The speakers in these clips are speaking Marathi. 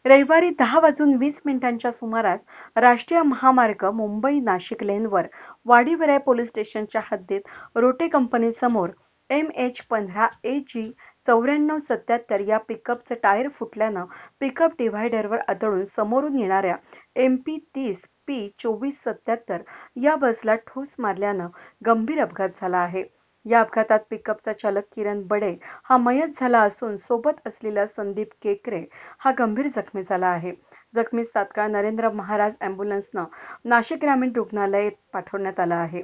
रविवारी 10:20 सुमारास राष्ट्रीय महामार्ग मुंबई-नाशिक लेनवर वाडीवराई पोलीस स्टेशनच्या हद्दीत रोटे कंपनीसमोर MH15 AG 9477 या पिकअपचं टायर फुटल्यानं पिकअप डिव्हायडरवर आदळून समोरून येणाऱ्या MP30 P 2477 या बसला ठोस मारल्यानं गंभीर अपघात झाला आहे. या अपघातात पिकअपचा चालक किरण बडे हा मयत झाला असून सोबत असलेला संदीप केकरे हा गंभीर जखमी झाला आहे. जखमीस तात्काळ नरेंद्र महाराज अँब्युलन्सनं नाशिक ग्रामीण रुग्णालयात पाठवण्यात आलं आहे.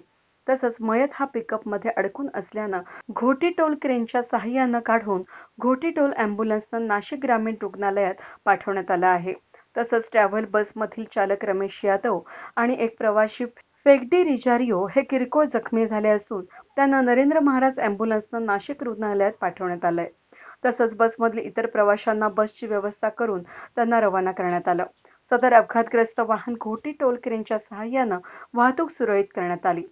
तसंच मयत हा पिकअपमध्ये अडकून असल्यानं घोटी टोल क्रेनच्या सहाय्यानं काढून घोटी टोल अँब्युलन्सनं नाशिक ग्रामीण रुग्णालयात पाठवण्यात आलं आहे. तसंच ट्रॅव्हल बसमधील चालक रमेश यादव आणि एक प्रवासी फेगडी रिजारियो हे किरकोळ जखमी झाले असून त्यांना नरेंद्र महाराज अँब्युलन्सनं नाशिक रुग्णालयात पाठवण्यात आलंय. तसंच बसमधील इतर प्रवाशांना बसची व्यवस्था करून त्यांना रवाना करण्यात आलं. सदर अपघातग्रस्त वाहन घोटी टोल क्रेनच्या सहाय्यानं वाहतूक सुरळीत करण्यात आली.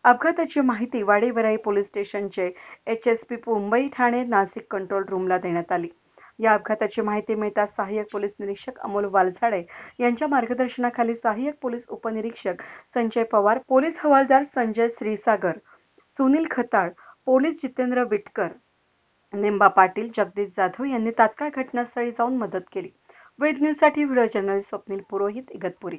अपघाताची माहिती वाडीवराई पोलीस स्टेशनचे HSP मुंबई ठाणे नाशिक कंट्रोल रूमला देण्यात आली. या अपघाताची माहिती मिळताच सहाय्यक पोलीस निरीक्षक अमोल वालझाडे यांच्या मार्गदर्शनाखाली सहाय्यक पोलीस उपनिरीक्षक संजय पवार, पोलीस हवालदार संजय श्रीसागर, सुनील खताळ, पोलीस जितेंद्र विटकर, निंबा पाटील, जगदीश जाधव यांनी तात्काळ घटनास्थळी जाऊन मदत केली. वेद न्यूजसाठी व्हिडिओ जर्नलिस्ट स्वप्नील पुरोहित, इगतपुरी.